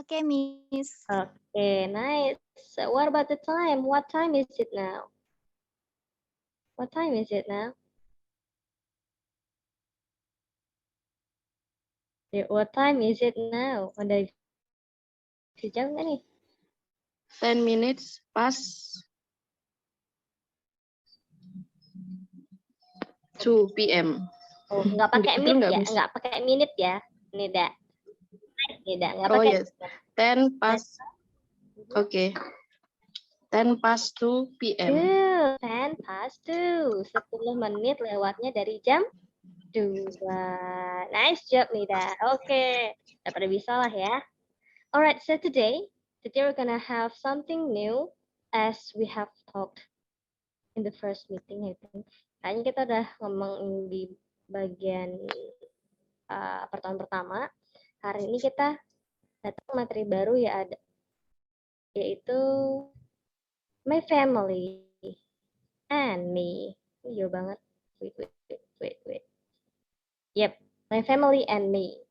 Okay, Miss. Okay, nice. So what about the time? What time is it now? What time is it now? What time is it now? Udah sejam nggak nih? 10 minutes past 2 p.m. Oh, nggak pakai Betul minute nggak, ya? Miss? Nggak pakai minute ya? Nida. Nida, nggak Oh pakai. yes, 10 past. Okay. 10 past 2 p.m. 10 past 2. 10 menit lewatnya dari jam 2. Nice job, Nida. Oke. Udah pada bisa lah ya. Alright, so today we're gonna have something new as we have talked in the first meeting, I think. Kayaknya kita udah ngomong di bagian pertemuan pertama. Hari ini kita datang materi baru ya, yaitu my family and me. Iya banget. Wait. Yep, my family and me.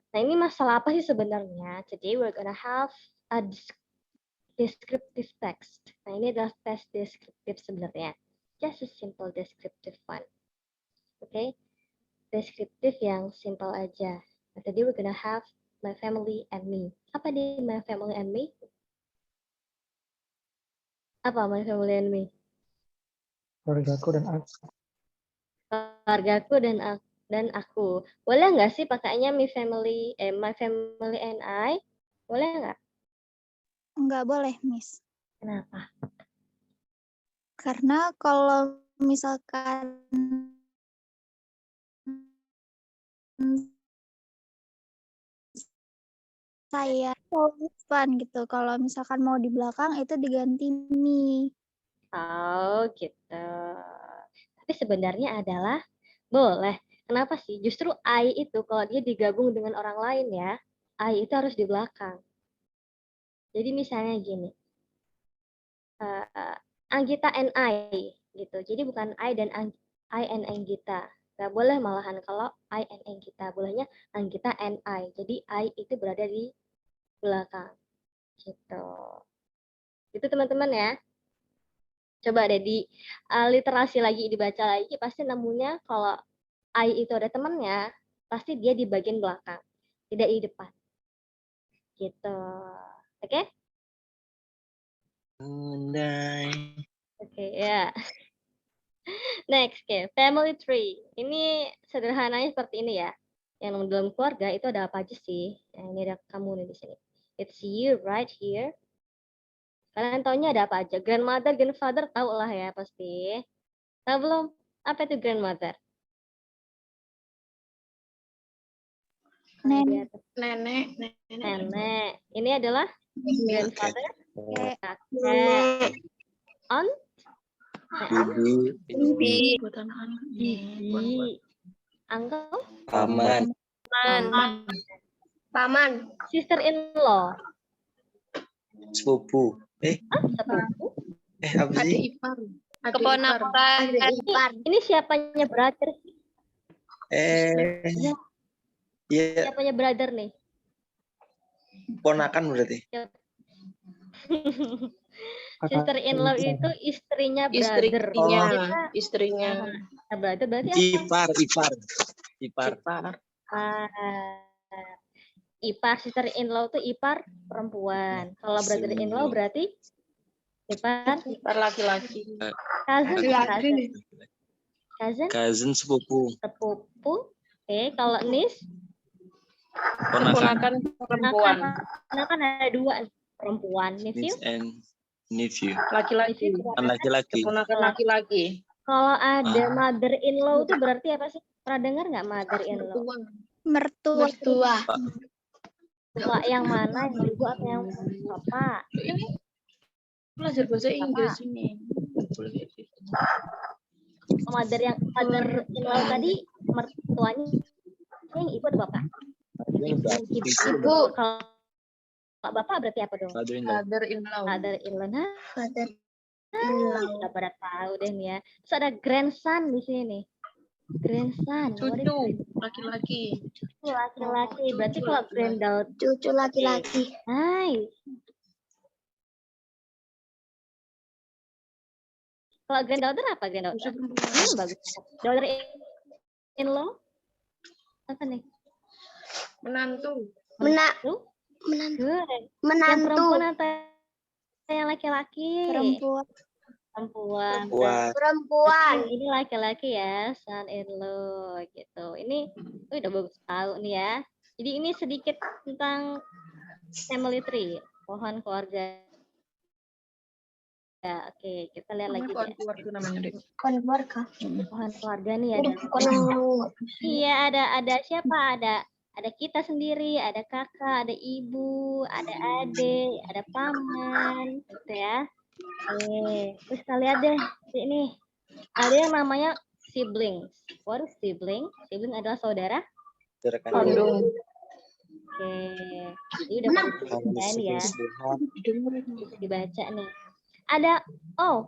Nah, ini masalah apa sih sebenarnya? Today we're gonna have a descriptive text. Nah, ini adalah tes deskriptif sebenarnya. Just a simple descriptive one. Okay? Deskriptif yang simple aja. Nah, today we're gonna have my family and me. Apa di my family and me? Apa my family and me? Keluargaku dan aku. Keluargaku dan aku. Boleh nggak sih pakainya my family and I? Boleh nggak? Nggak boleh, Miss. Kenapa? Karena kalau misalkan saya fun gitu. Kalau misalkan mau di belakang itu diganti me. Oh, gitu. Tapi sebenarnya adalah boleh. Kenapa sih? Justru I itu kalau dia digabung dengan orang lain ya, I itu harus di belakang. Jadi misalnya gini, Anggita and I gitu. Jadi bukan I and Anggita. Gak boleh malahan kalau I and Anggita. Bolehnya Anggita and I. Jadi I itu berada di belakang. Gitu. Itu teman-teman ya. Coba deh di literasi lagi, dibaca lagi, pasti nemunya kalau I itu ada temannya, pasti dia di bagian belakang, tidak di depan. Gitu. Oke? Oke, ya. Next, okay. Family tree. Ini sederhananya seperti ini ya. Yang dalam keluarga itu ada apa aja sih? Nah, ini ada kamu nih di sini. It's you right here. Kalian taunya ada apa aja? Grandmother, grandfather tahu lah ya pasti. Tahu belum? Apa itu grandmother? Nenek. Nenek. Ini adalah grandfather. Kakek. Aunt. Bibi. Buat anak-anak. Bibi. Uncle. Paman. Paman. Sister-in-law. Sepupu. Sepupu. Apa sih? Adik ipar. Keponakan. Ini siapanya brother? Iya. Siapanya brother nih? Ponakan berarti. Sister-in-law itu istrinya brother. Istrinya. Brother berarti apa? Ipar. Ipar, sister-in-law itu ipar perempuan. Kalau brother-in-law berarti ipar laki-laki. Cousin sepupu. Oke, kalau niece Ponakan perempuan. Ponakan ada dua, perempuan, nephew and nephew. Laki-laki. Laki-laki. Ponakan laki-laki. Kalau ada mother-in-law itu berarti apa sih? Pernah dengar nggak mother-in-law? Mertua. Tua yang mana? Yang ibu atau yang bapak? Ini belajar bahasa Inggris ini. Mother-in-law tadi mertuanya yang ibu atau bapak? Ibu. Kalau bapak berarti apa dong? Mother-in-law. Nah, udah pada tahu deh nih ya. Terus ada grandson di sini nih. Grandson. What is Cucu grandson? laki-laki. Cucu laki-laki. Oh, Berarti cucu kalau laki-laki. granddaughter. Cucu laki-laki. Nice. Kalau granddaughter apa Cucu granddaughter? perempuan. Bagus. Daughter in law? Apa nih? Menantu. Menantu? Menantu. Good. Yang Menantu. perempuan atau yang laki-laki? Perempuan. Perempuan. Wah, Perempuan. Ini laki-laki ya, son in law gitu. Ini udah bagus tahu nih ya. Jadi ini sedikit tentang family tree, pohon keluarga. Ya, oke, kita lihat lagi Pohon deh. keluarga namanya, Dek. Keluarga. Pohon keluarga nih ada. Bukan Iya, ada siapa? Ada kita sendiri, ada kakak, ada ibu, ada adik, ada paman, gitu ya. Terus kita lihat deh, ini ada yang namanya siblings. What is sibling? Sibling adalah saudara. rekan Kandung. Oke, ini udah pada dibacain ya, bisa dibaca nih.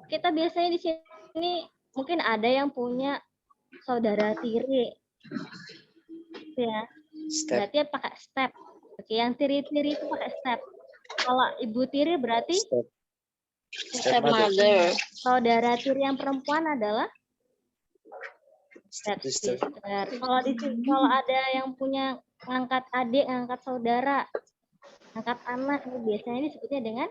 Kita biasanya di sini mungkin ada yang punya saudara tiri, gitu ya. Step. Berarti pakai step. Oke, yang tiri-tiri itu pakai step. Kalau ibu tiri berarti Stepmother. saudara tiri yang perempuan adalah Stepsister. stepsister. Kalau ada yang punya ngangkat adik, ngangkat saudara, ngangkat anak, ini biasanya disebutnya dengan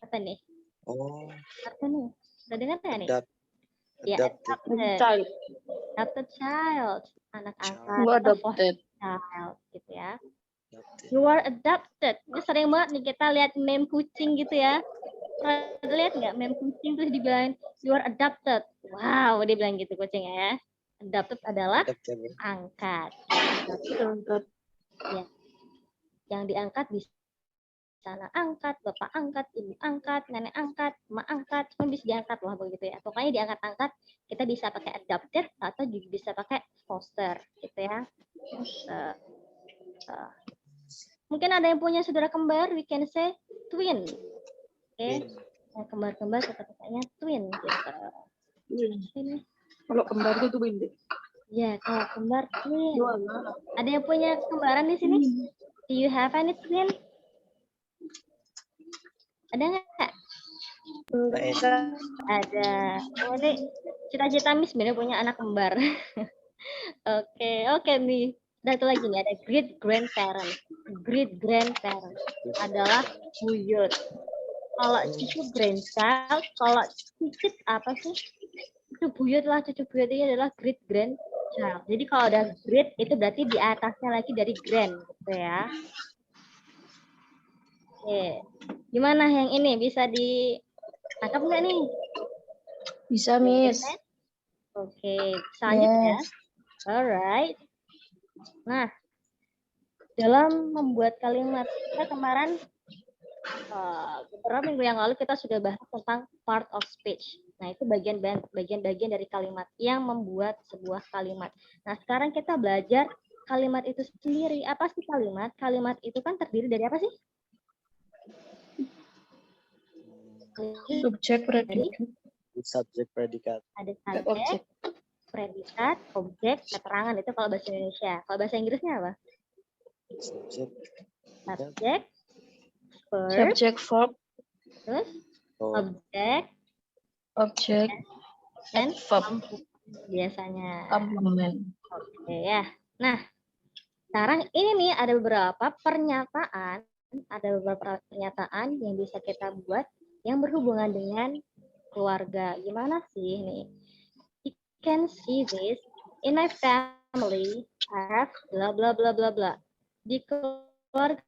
apa nih? Oh, Apa nih? Udah dengar nggak nih? Ya, adopted. adopted child, anak angkat, Gua atau adopted. foster child, gitu ya. Adopted. You are adopted. Ini sering banget nih kita lihat meme kucing gitu ya. Pernah lihat nggak meme kucing terus dibilang you are adopted. Wow, dia bilang gitu kucing ya. Adopted adalah Adopted. angkat. Ya. Yang diangkat bisa anak angkat, bapak angkat, ibu angkat, nenek angkat, emak angkat, semua bisa diangkat lah begitu ya. Pokoknya diangkat-angkat, kita bisa pakai adopted atau juga bisa pakai foster gitu ya. Mungkin ada yang punya saudara kembar, we can say twin. Oke. Yang kembar-kembar kita pakainya twin gitu. Ini. Kalau kembar itu twin, Dek. Ya, kalau kembar twin. Dua anak. Ada yang punya kembaran di sini? Do you have any twin? Ada nggak? Ada. Oh, ini cita-cita Miss sebenarnya punya anak kembar. Oke nih. Satu lagi nih, ada great grandparent. Great grandparent adalah buyut. Kalau cucu grandchild, kalau cicit apa sih? Cucu buyut lah, cucu buyut ini adalah great grandchild. Jadi kalau ada great itu berarti di atasnya lagi dari grand, gitu ya. Oke, gimana yang ini bisa ditangkap nggak nih? Bisa, Miss. Oke, selanjutnya. Alright. Nah, dalam membuat kalimat kita kemarin beberapa minggu yang lalu kita sudah bahas tentang part of speech. Nah, itu bagian-bagian dari kalimat yang membuat sebuah kalimat. Nah, sekarang kita belajar kalimat itu sendiri. Apa sih kalimat? Kalimat itu kan terdiri dari apa sih? Subjek, predikat. Subjek, predikat. Ada subjek, predikat, objek, keterangan. Itu kalau bahasa Indonesia. Kalau bahasa Inggrisnya apa? Subjek. Subjek, verb, Subjek, verb, terus Oh, objek, dan verb, biasanya. komplement. Oke ya. Nah, sekarang ini nih ada beberapa pernyataan yang bisa kita buat yang berhubungan dengan keluarga. Gimana sih nih? You can see this in my family. I have bla bla bla bla bla. Di keluarga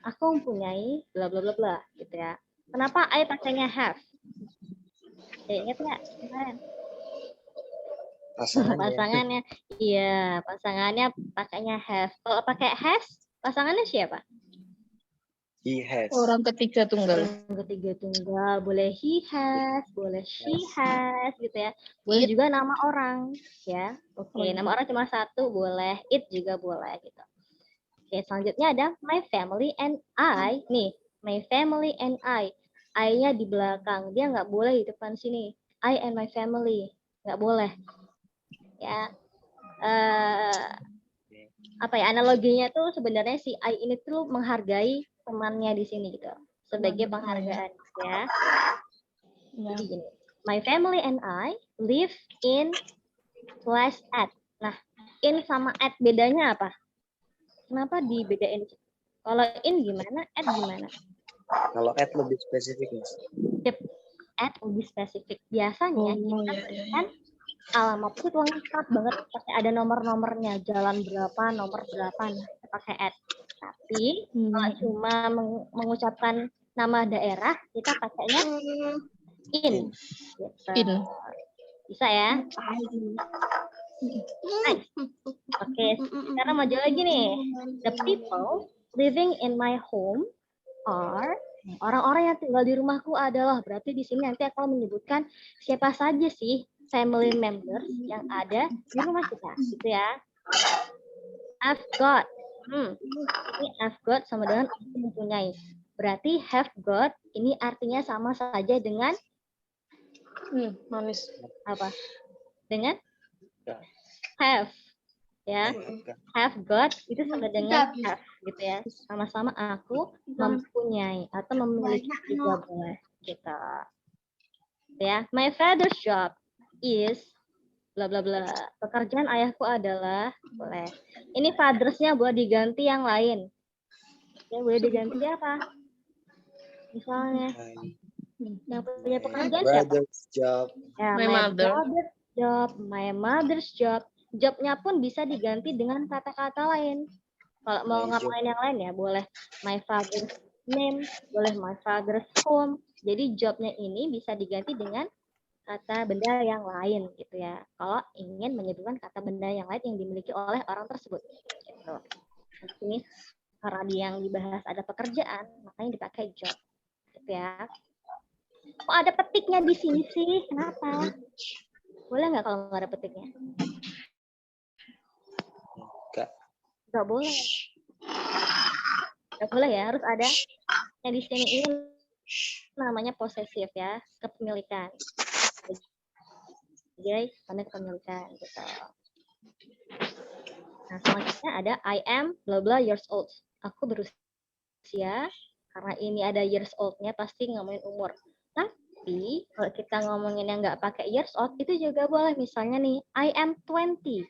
aku mempunyai bla bla bla bla gitu ya. Kenapa I pakainya have? Ingat nggak kemarin? Pasangannya, iya, pasangannya pakainya have. Kalau pakai has, pasangannya siapa? he has. Orang ketiga tunggal. Orang ketiga tunggal, boleh he has, boleh she has, gitu ya. Boleh juga nama orang, ya. Oke, nama orang cuma satu, boleh it juga boleh, gitu. Oke, selanjutnya ada my family and I. Nih, my family and I. I-nya di belakang, dia nggak boleh di depan sini. I and my family. nggak boleh. Ya, apa ya, analoginya tuh sebenarnya si I ini tuh menghargai temannya di sini gitu, sebagai penghargaan ya. Jadi gini, my family and I live in /at. Nah, in sama at bedanya apa? Kenapa dibedain? Kalau in gimana, at gimana? Kalau at lebih spesifik, Mas. Yep, at lebih spesifik. Biasanya kita berikan alamat itu lengkap banget, pakai ada nomor-nomornya, jalan berapa, nomor berapa, nah kita pakai at. Tapi kalau cuma mengucapkan nama daerah, kita pakainya in. Gitu. In. Bisa ya? Nice. Oke, sekarang maju lagi nih. The people living in my home are, orang-orang yang tinggal di rumahku adalah, berarti di sini nanti akan menyebutkan siapa saja sih family members yang ada di rumah kita, gitu ya. I've got. Ini I've got sama dengan aku mempunyai. Berarti have got ini artinya sama saja dengan Manis. apa? Dengan have. Ya. Have got itu sama dengan have, gitu ya. Sama-sama aku mempunyai atau memiliki juga boleh, gitu. Ya, my father's job is bla bla bla. Pekerjaan ayahku adalah, boleh. Ini fathers-nya boleh diganti yang lain. Ya, boleh diganti apa? Misalnya yang punya pekerjaan siapa? Brother's job. Ya, My mother. brother's job, my mother's job. Jobnya pun bisa diganti dengan kata-kata lain. Kalau mau My ngapain yang lain ya boleh my father's name, boleh my father's home. Jadi jobnya ini bisa diganti dengan kata benda yang lain gitu ya. Kalau ingin menyebutkan kata benda yang lain yang dimiliki oleh orang tersebut. Gitu. Ini karena yang dibahas ada pekerjaan, makanya dipakai job. Gitu ya. Kok ada petiknya di sini sih? Kenapa? Boleh nggak kalau nggak ada petiknya? Nggak boleh. Nggak boleh ya, harus ada. Yang di sini ini namanya posesif ya, kepemilikan. Jadi, tanda kepemilikan gitu. Nah, selanjutnya ada I am bla bla years old. Aku berusia, karena ini ada years old-nya pasti ngomongin umur. Tapi kalau kita ngomongin yang nggak pakai years old itu juga boleh. Misalnya nih, I am 20.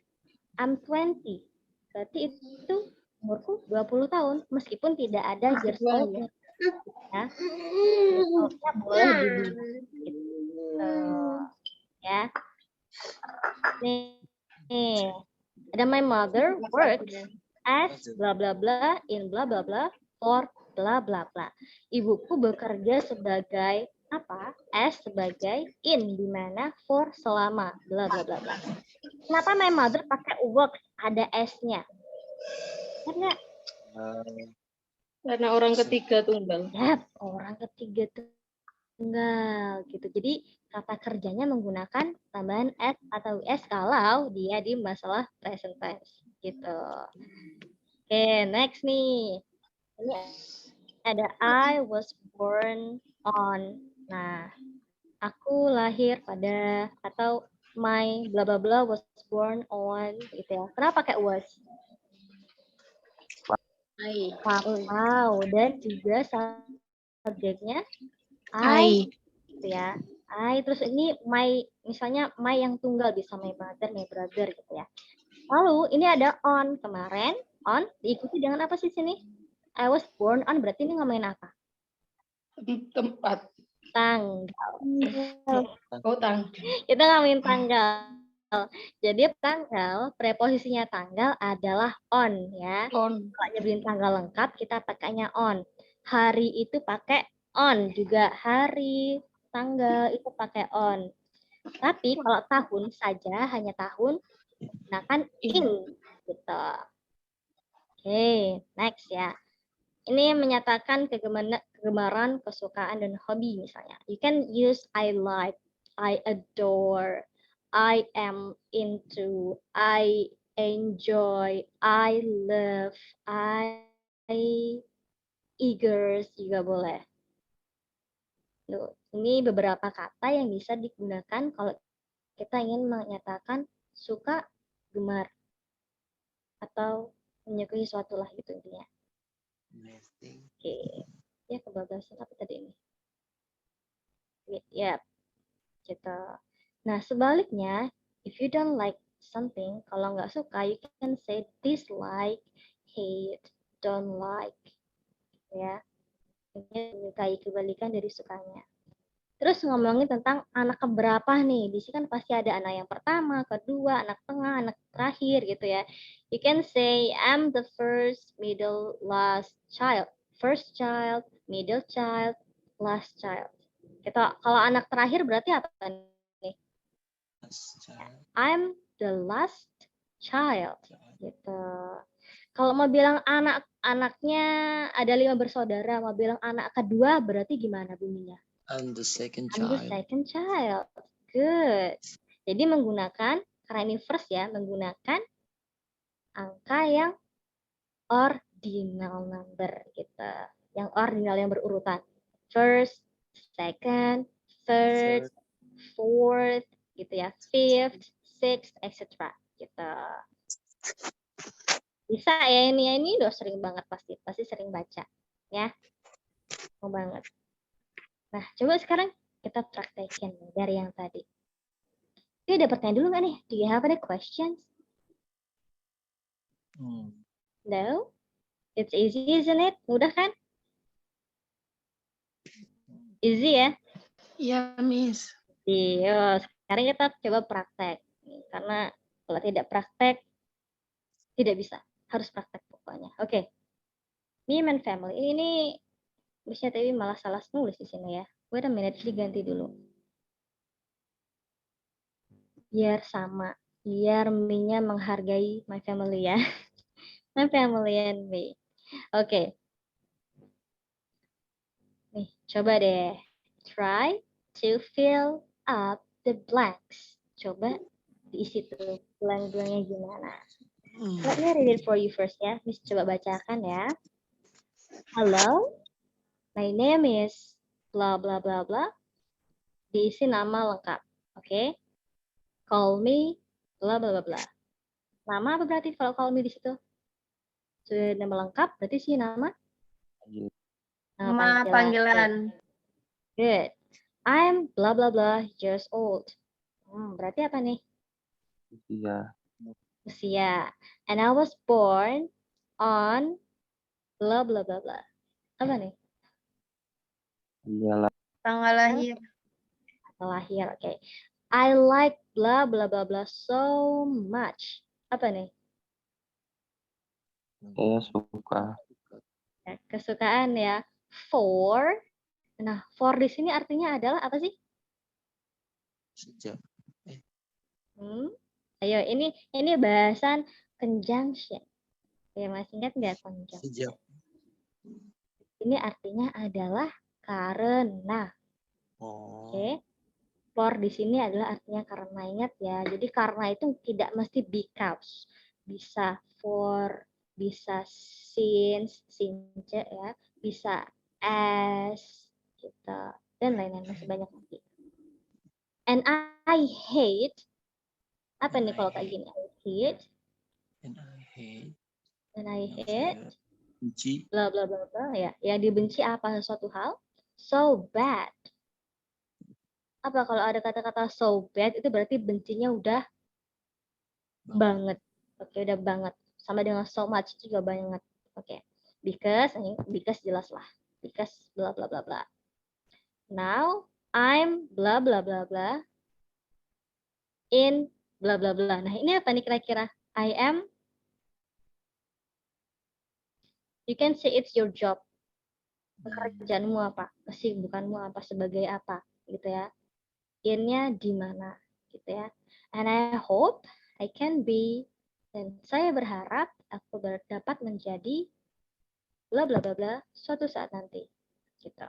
I'm 20. Berarti itu umurku 20 tahun meskipun tidak ada years old-nya. Ya. Years old-nya boleh dibuat gitu. Ya. Nih, ada my mother works as bla bla bla in bla bla bla for bla bla bla. Ibuku bekerja sebagai apa? As sebagai in, di mana for selama bla bla bla bla. Kenapa my mother pakai works ada s-nya? Karena orang ketiga tunggal. ya, orang ketiga tunggal gitu. Jadi kata kerjanya menggunakan tambahan s atau s kalau dia di masalah present tense gitu. Oke, next nih. Ini ada I was born on. Nah, aku lahir pada, atau my bla bla bla was born on gitu ya. Kenapa pakai was? Wow, dan juga subjeknya I gitu ya. I, terus ini my, misalnya my yang tunggal bisa my mother, my brother gitu ya. Lalu ini ada on, kemarin on diikuti dengan apa sih sini? I was born on, berarti ini ngomongin apa? Tempat. Tanggal. Oh, tanggal. Kita ngomongin tanggal. Jadi tanggal, preposisinya tanggal adalah on ya. On. Kalau nyebutin tanggal lengkap kita pakainya on. Hari itu pakai on juga, hari, tanggal itu pakai on. Tapi kalau tahun saja, hanya tahun, gunakan in gitu. Oke, next ya. Ini menyatakan kegemaran, kesukaan, dan hobi misalnya. You can use I like, I adore, I am into, I enjoy, I love, I eager juga boleh. Loh, ini beberapa kata yang bisa digunakan kalau kita ingin menyatakan suka, gemar, atau menyukai sesuatu lah gitu intinya. Oke, ya kebablasan apa tadi ini? Ya, gitu. Nah, sebaliknya, if you don't like something, kalau nggak suka, you can say dislike, hate, don't like, ya. Ini menyukai kebalikan dari sukanya. Terus ngomongin tentang anak keberapa nih, di sini kan pasti ada anak yang pertama, kedua, anak tengah, anak terakhir gitu ya. You can say I'm the first, middle, last child. First child, middle child, last child. Kita kalau anak terakhir berarti apa nih? I'm the last child gitu. Kalau mau bilang anak-anaknya ada 5 bersaudara, mau bilang anak kedua berarti gimana bunyinya? I'm the second I'm the child. second child. Good. Jadi menggunakan, karena ini first ya, menggunakan angka yang ordinal number gitu. Yang ordinal yang berurutan. First, second, third, fourth, gitu ya, fifth, sixth, etc. Gitu. Bisa ya ini udah sering banget pasti sering baca ya. Mau banget. Nah, coba sekarang kita praktekin dari yang tadi. Oke, ada pertanyaan dulu nggak nih? Do you have any questions? No? It's easy, isn't it? Mudah kan? Easy ya? Iya, Miss. Iya, sekarang kita coba praktek. Karena kalau tidak praktek, tidak bisa. Harus praktek pokoknya. Oke. Me and family. Ini Miss-nya tapi malah salah nulis di sini ya. Wait a minute, diganti dulu. Biar sama. Biar me-nya menghargai my family ya. My family and me. Oke. Nih, coba deh. Try to fill up the blanks. Coba diisi tuh blank-blanknya gimana. Let me read it for you first ya. Miss coba bacakan ya. Hello, my name is blah blah blah blah. Diisi nama lengkap. Oke. Call me blah blah blah blah. Nama apa berarti kalau call me di situ? Sudah nama lengkap berarti sih nama? Nama panggilan. Good. I'm blah blah blah years old. Berarti apa nih? Usia. And I was born on blah blah blah blah. Apa nih? Tanggal lahir. Lahir. Oke. I like blah blah blah blah so much. Apa nih? Saya suka. Ya, kesukaan ya. For. Nah, for di sini artinya adalah apa sih? Sejak. Ayo, ini bahasan conjunction. Ya, masih ingat nggak conjunction? Sejak. Ini artinya adalah karena. Oke. For di sini adalah artinya karena, ingat ya. Jadi karena itu tidak mesti because. Bisa for, bisa since ya, bisa as gitu. Dan lain-lain masih banyak lagi. And I hate apa nih kalau kayak gini? I hate. And I hate. Benci. Bla bla bla bla ya. Yang dibenci apa sesuatu hal? So bad. Apa kalau ada kata-kata so bad itu berarti bencinya udah banget. Oke, udah banget. Sama dengan so much juga banget. Oke. Because jelas lah. Because bla bla bla bla. Now I'm bla bla bla bla in bla bla bla. Nah, ini apa nih kira-kira? I am. You can say it's your job. Pekerjaanmu apa? Kesibukanmu apa? Sebagai apa? Gitu ya. In-nya di mana? Gitu ya. And I hope I can be, dan saya berharap aku dapat menjadi bla bla bla bla suatu saat nanti. Gitu.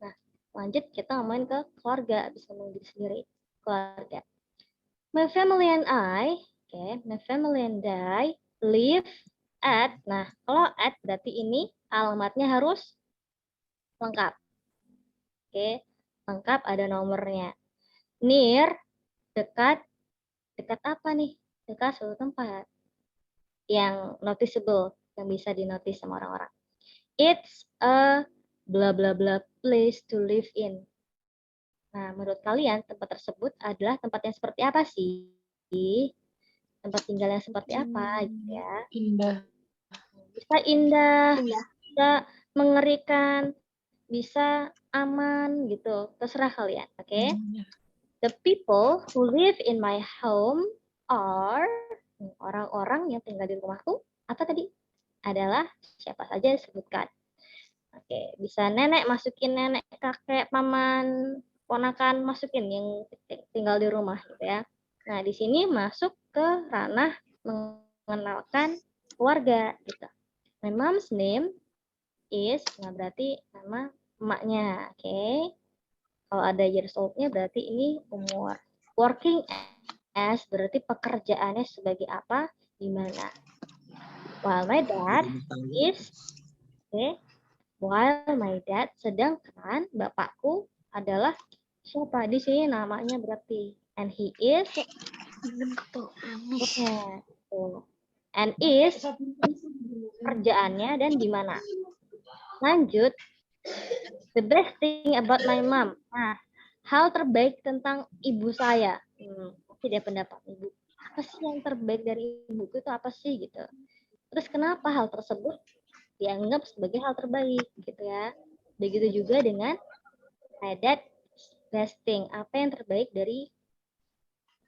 Nah, lanjut kita ngomongin ke keluarga, bisa ngomong diri sendiri. Keluarga. My family and I, my family and I live at, nah kalau at berarti ini alamatnya harus lengkap. Lengkap ada nomornya. Near dekat apa nih? Dekat suatu tempat yang noticeable, yang bisa dinotis sama orang-orang. It's a blah blah blah place to live in. Nah, menurut kalian tempat tersebut adalah tempat yang seperti apa sih? Tempat tinggal yang seperti apa gitu ya? Indah. Bisa indah, bisa mengerikan, bisa aman gitu. Terserah kalian, oke? The people who live in my home are orang-orang yang tinggal di rumahku. Apa tadi? Adalah siapa saja disebutkan. Oke, bisa nenek masukin nenek, kakek, paman, ponakan masukin yang tinggal di rumah gitu ya. Nah, di sini masuk ke ranah mengenalkan keluarga gitu. My mom's name is, nah berarti nama emaknya, oke. Kalau ada years old-nya berarti ini umur. Working as berarti pekerjaannya sebagai apa, di mana. While my dad is, oke. While my dad, sedangkan bapakku adalah siapa? Di sini namanya berarti. And he is, oke. And is kerjaannya dan di mana. Lanjut. The best thing about my mom. Nah, hal terbaik tentang ibu saya. Tidak pendapat ibu. Apa sih yang terbaik dari ibuku itu apa sih gitu. Terus kenapa hal tersebut dianggap sebagai hal terbaik gitu ya. Begitu juga dengan my dad best thing. Apa yang terbaik dari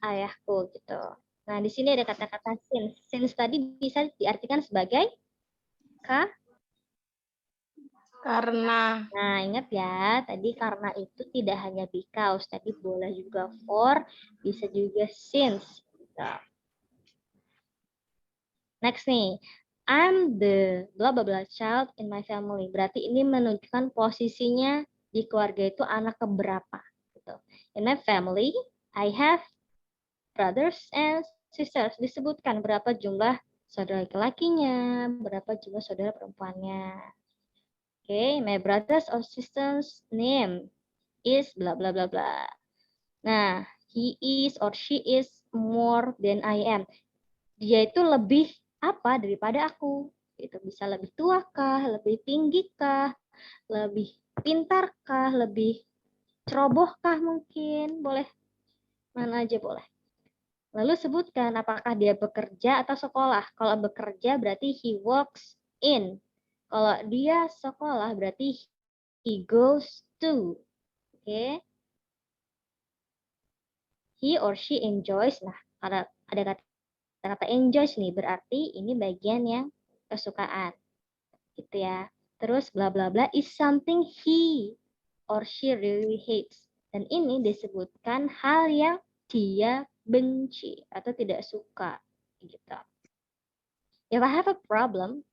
ayahku gitu. Nah, di sini ada kata-kata since. Since tadi bisa diartikan sebagai Karena. Nah, ingat ya, tadi karena itu tidak hanya because, tadi boleh juga for, bisa juga since. Gitu. Next nih, I'm the blah blah blah child in my family. Berarti ini menunjukkan posisinya di keluarga itu anak keberapa. Gitu. In my family, I have brothers and sisters. Disebutkan berapa jumlah saudara laki-lakinya, berapa jumlah saudara perempuannya. Okay, my brothers or sisters name is bla bla bla bla. Nah, he is or she is more than I am. Dia itu lebih apa daripada aku. Itu bisa lebih tua kah, lebih tinggi kah, lebih pintar kah, lebih ceroboh kah mungkin. Boleh, mana aja boleh. Lalu sebutkan apakah dia bekerja atau sekolah. Kalau bekerja berarti he works in. Kalau dia sekolah berarti he goes to. Oke. He or she enjoys. Nah, ada kata-kata enjoys nih, berarti ini bagian yang kesukaan. Gitu ya. Terus bla bla bla is something he or she really hates. Dan ini disebutkan hal yang dia benci atau tidak suka. Gitu. If I have a problem,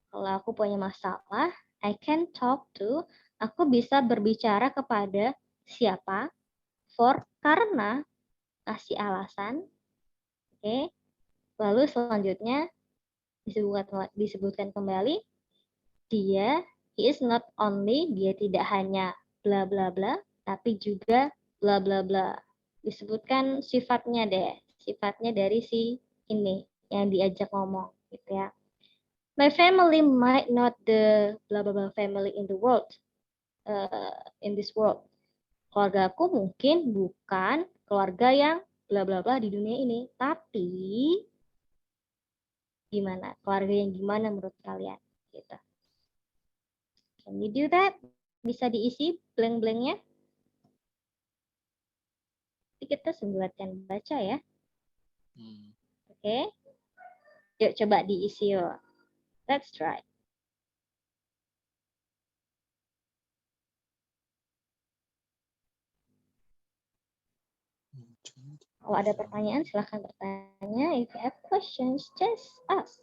kalau aku punya masalah, I can talk to, aku bisa berbicara kepada siapa, for, karena, kasih alasan, oke. Lalu selanjutnya disebutkan kembali, dia, he is not only, dia tidak hanya bla bla bla, tapi juga bla bla bla. Disebutkan sifatnya deh, sifatnya dari si ini yang diajak ngomong, gitu ya. My family might not the blah blah blah family in the world, in this world. Keluargaku mungkin bukan keluarga yang bla bla bla di dunia ini, tapi gimana? Keluarga yang gimana menurut kalian? Gitu. Can you do that? Bisa diisi blank-blanknya? Kita sembuhkan baca ya. Oke. Yuk coba diisi yuk. Let's try. Kalau ada pertanyaan, silahkan bertanya. If you have questions, just ask.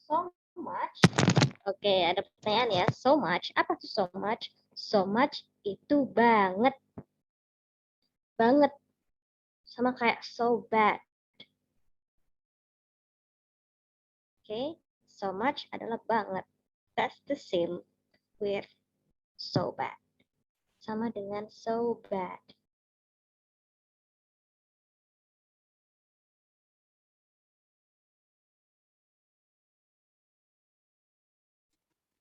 So much. Oke, ada pertanyaan ya. So much. Apa tuh so much? So much itu banget. Banget. Sama kayak so bad. Oke. So much adalah banget. That's the same with so bad. Sama dengan so bad.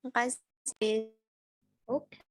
Makasih. Oke.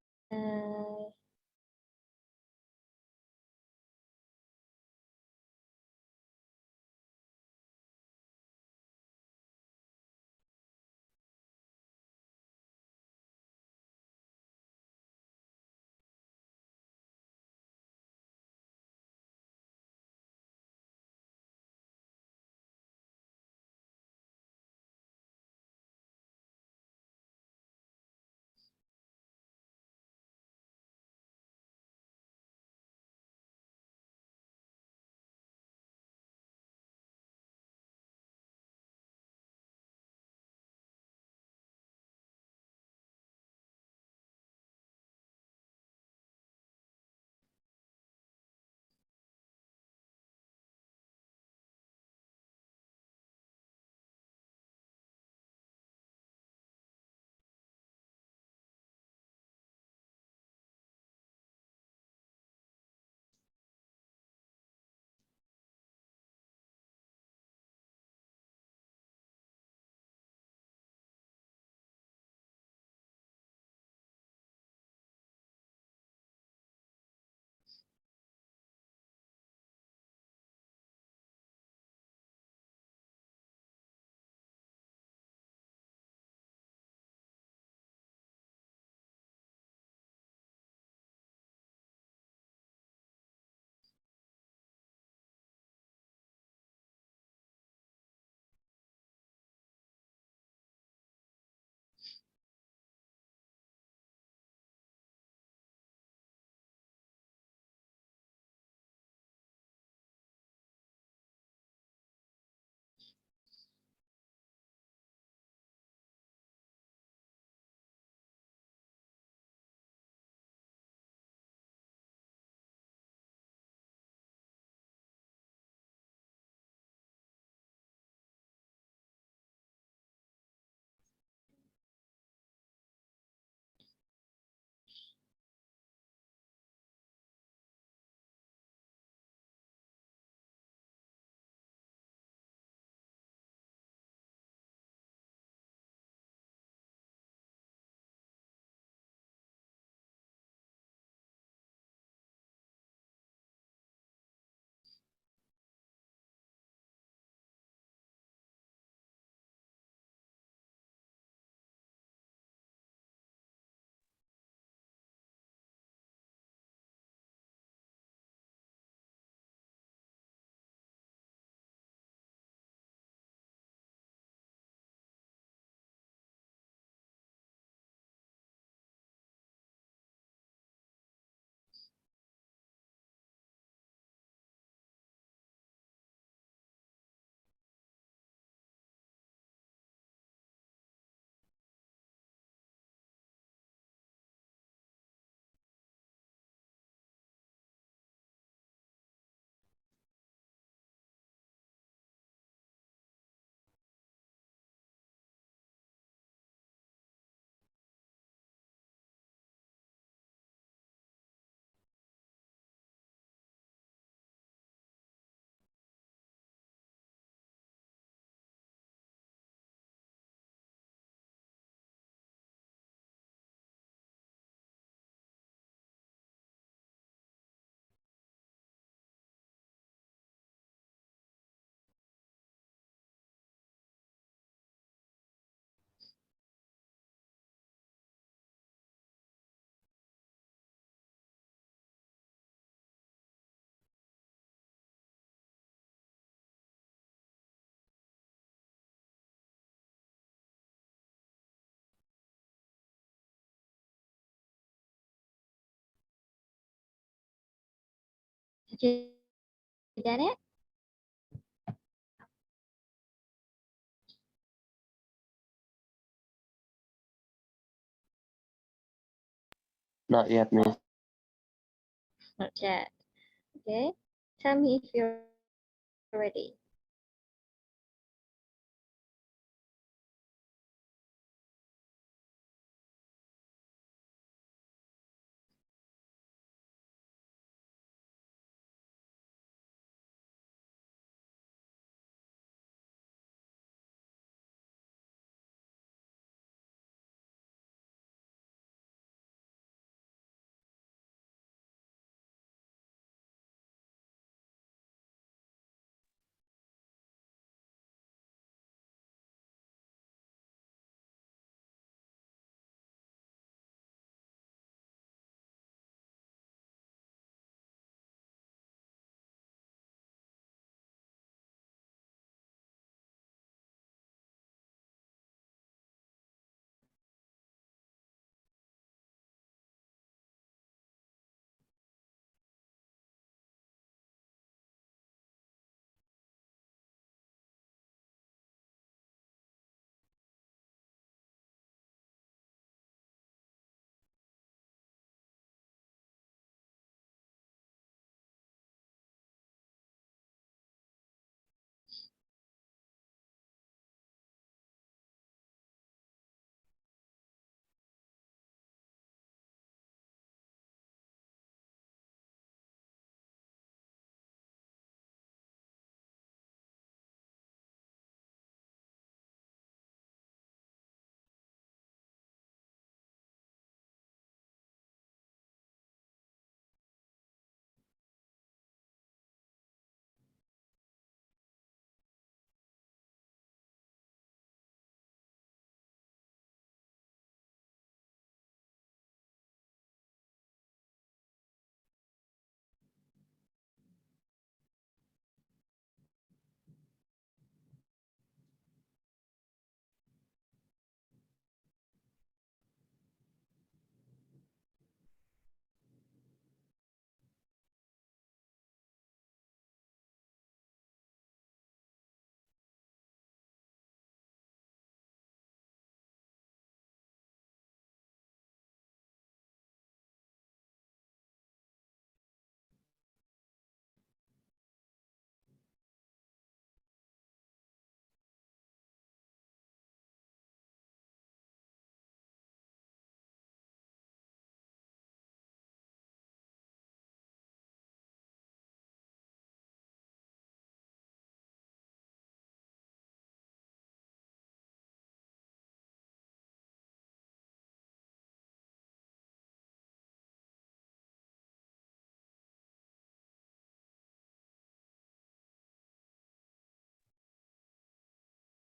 Janet? Not yet, Miss. Not yet. Okay. Tell me if you're ready.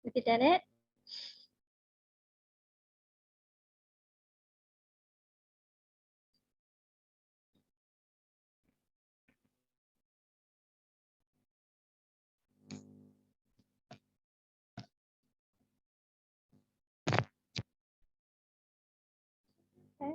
Have you done it? Okay.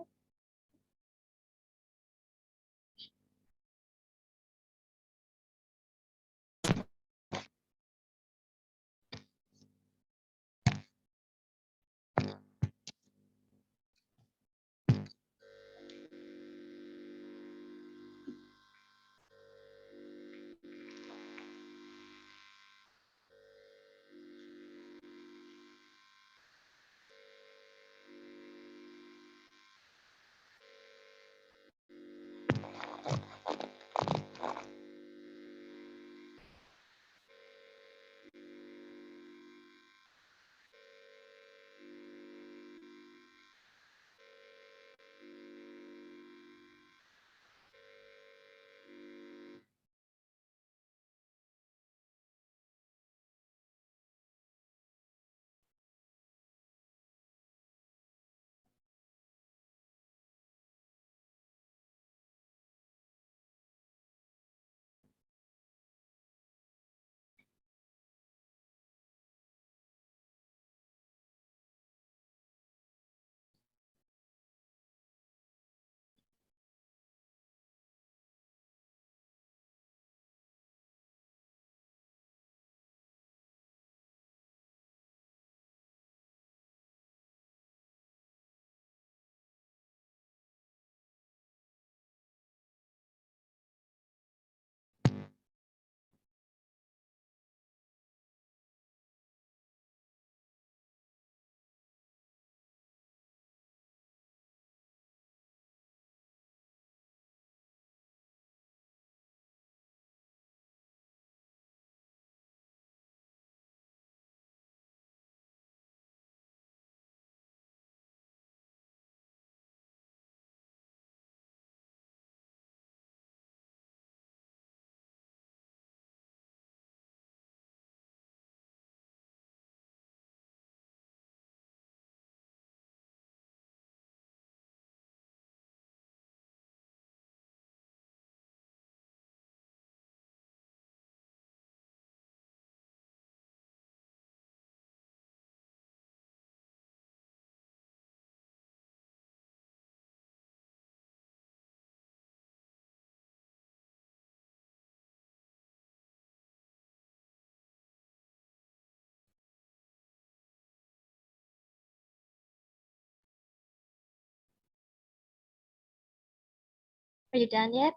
Are you done yet?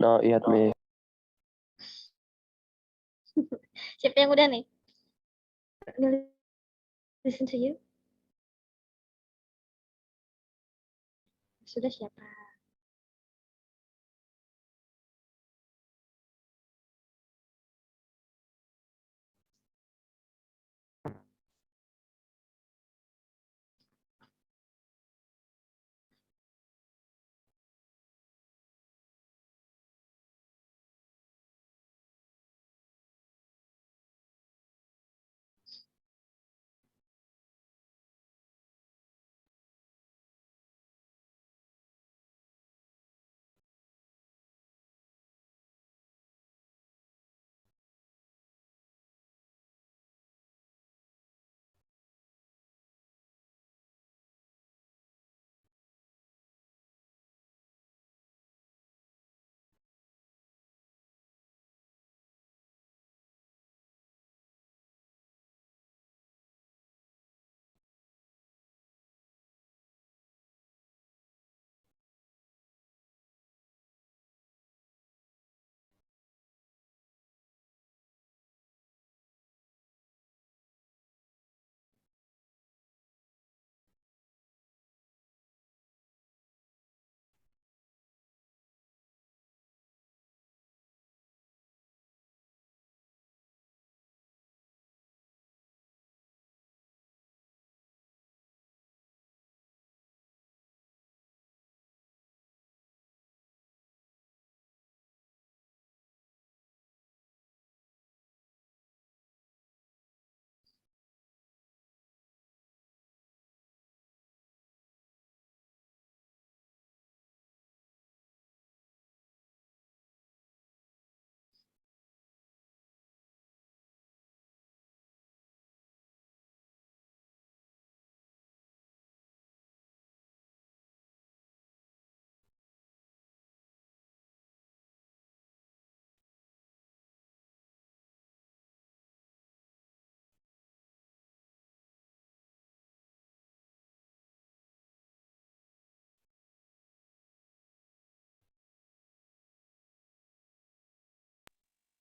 Not yet, me. Siapa yang udah nih? Listen to you. Sudah siapa?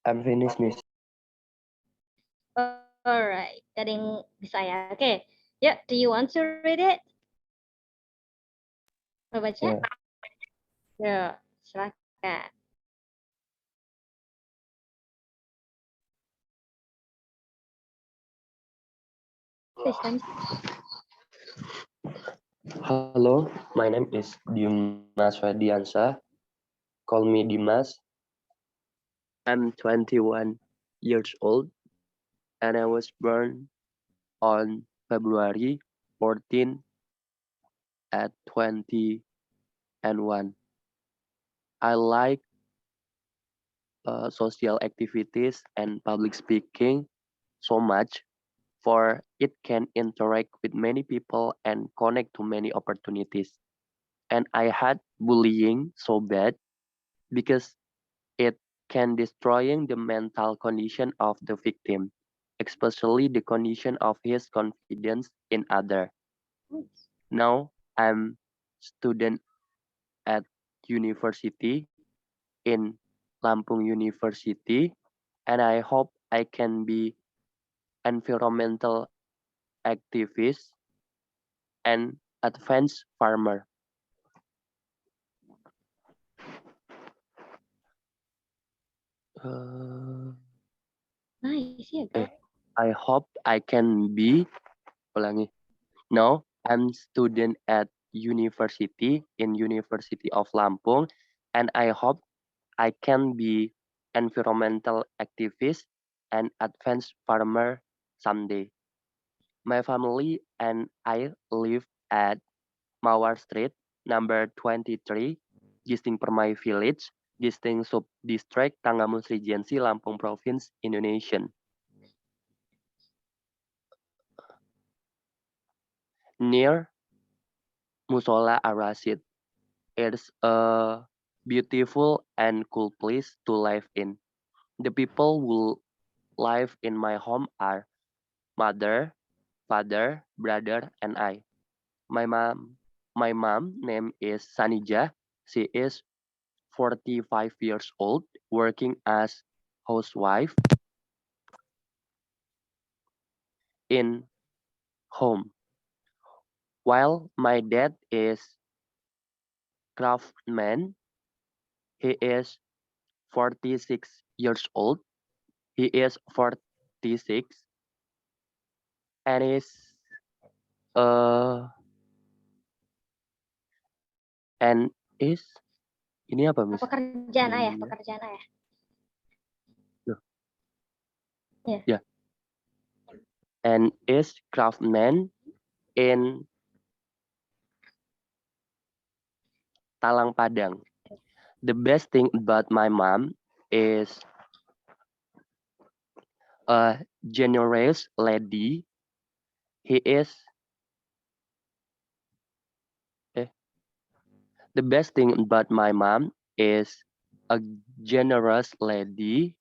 I'm finished, Miss. Alright, ada yang bisa ya? Oke, yuk, do you want to read it? Mau baca? Yeah. Yuk, silakan. Please, Hello, my name is Dimas Fediansa. Call me Dimas. I'm 21 years old and I was born on February 14 at 20 and 1. I like social activities and public speaking so much for it can interact with many people and connect to many opportunities. And I had bullying so bad because it can destroying the mental condition of the victim, especially the condition of his confidence in other. Now I'm student at university in Lampung University, and I hope I can be environmental activist and advanced farmer. nice, ya kan? I hope I can be ulangi. Now I'm student at university in University of Lampung, and I hope I can be environmental activist and advanced farmer someday. My family and I live at Mawar Street, number 23, Gisting Permai Village, Gisting Sub-District, Tanggamus Regency, Lampung Province, Indonesia. Near Musola Ar-Rasyid. It's a beautiful and cool place to live in. The people who live in my home are mother, father, brother, and I. My My mom name is Sanija. She is 45 years old, working as housewife in home. While my dad is craftsman, he is 46 years old. He is 46 and is uh and is ini apa, Miss? Pekerjaan ayah, Iya. pekerjaan ayah. Loh. Ya. Yeah. And is craftsman in Talang Padang. The best thing about my mom is a generous lady. He is the best thing about my mom is a generous lady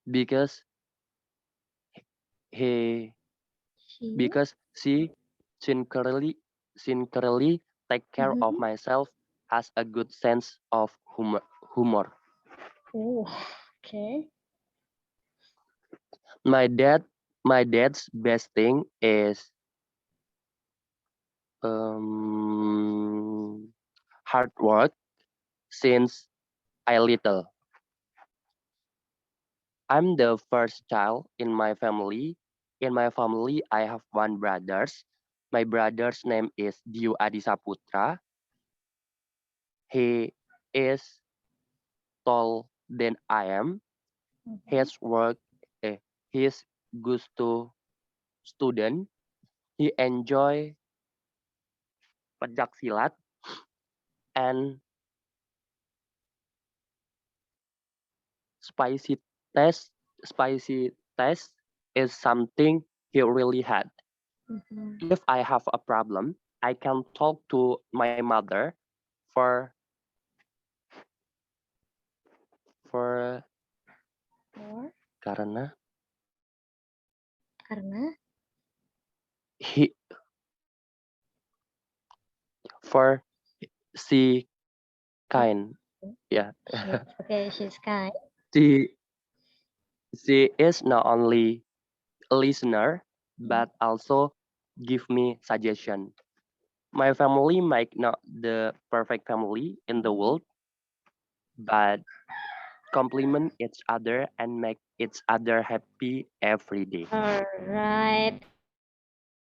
because he because she sincerely take care of myself, has a good sense of humor. Okay. My dad's best thing is hard work since I little. I'm the first child in my family. In my family, I have one brother. My brother's name is Dio Adisaputra. He is tall than I am. His work, he's good to student. He enjoy pencak silat and spicy taste. Spicy taste is something he really had. If I have a problem, I can talk to my mother for karena he for she kind. Yeah. Okay, she's kind. She is not only a listener but also give me suggestion. My family might not the perfect family in the world, but compliment each other and make each other happy every day. Alright.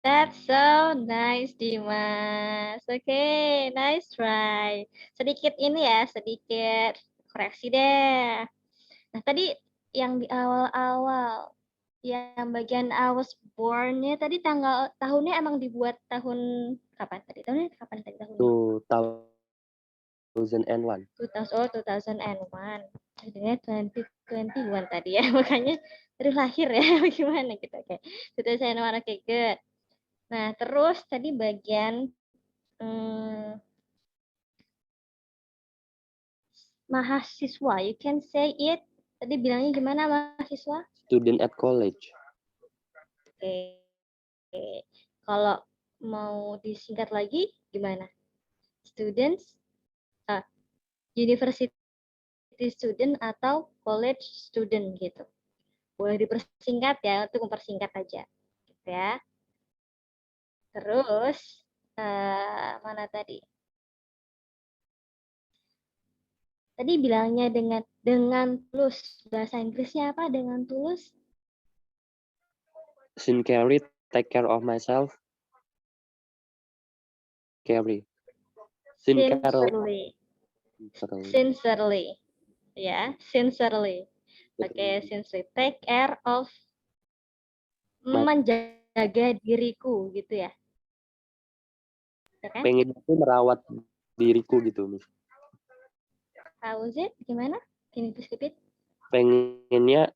That's so nice, Dimas. Okay, nice try. Sedikit ini ya, sedikit koreksi deh. Nah, tadi yang di awal-awal, yang bagian I was born-nya tadi tahunnya emang dibuat tahun kapan tadi? Tahunnya kapan tadi tahunnya? 2001. 2001. Jadinya 2021 tadi ya, makanya baru lahir ya, bagaimana gitu. Oke, 2001, oke, good. Nah, terus tadi bagian mahasiswa, you can say it. Tadi bilangnya gimana mahasiswa? Student at college. Oke. Kalau mau disingkat lagi gimana? Students, university student atau college student gitu. Boleh dipersingkat ya, untuk mempersingkat aja. Gitu ya. Terus, mana tadi? Tadi bilangnya dengan tulus. Bahasa Inggrisnya apa dengan tulus? Sincerely take care of myself. Carry. Sincerely. Ya, sincerely. Oke, sincerely. Take care of, menjaga diriku gitu ya. Okay. Pengen itu merawat diriku gitu, Miss. How is it? Gimana? Can you please repeat? Pengennya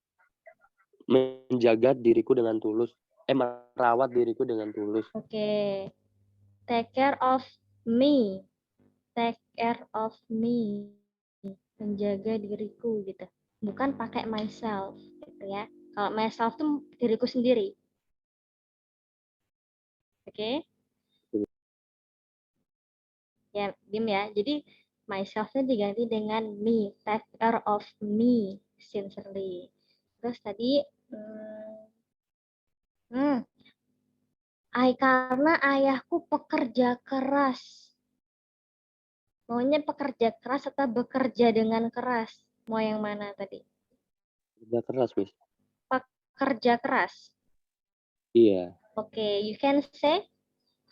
menjaga diriku dengan tulus. Merawat diriku dengan tulus. Oke. Take care of me. Take care of me. Menjaga diriku gitu. Bukan pakai myself gitu ya. Kalau myself tuh diriku sendiri. Oke. Ya, diem ya. Jadi myself-nya diganti dengan me, take care of me sincerely. Terus tadi karena ayahku pekerja keras. Maunya pekerja keras atau bekerja dengan keras? Mau yang mana tadi? Kerja keras, Miss. Pekerja keras. Iya. Oke, you can say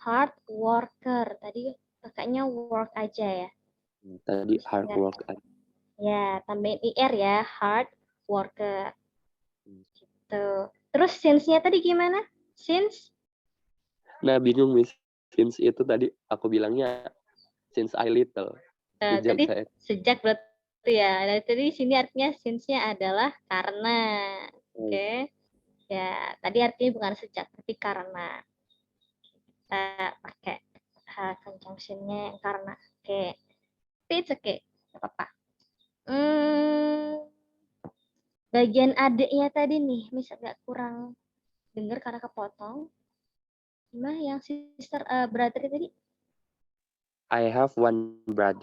hard worker. Tadi kakaknya work aja ya. Tadi hard Ya. work. Ya, tambahin IR ya, hard worker. Gitu. Terus since-nya tadi gimana? Since? Nah, bingung, Miss. Since itu tadi aku bilangnya since I little. Sejak Tadi saya. sejak berarti ya. Dari tadi sini artinya since-nya adalah karena. Oke. Ya, tadi artinya bukan sejak, tapi karena. Kita pakai conjunction-nya yang karena. Oke. Tapi it's okay. Gak apa-apa. Bagian adiknya tadi nih, Miss agak kurang dengar karena kepotong. Gimana yang sister brother tadi? I have one brother.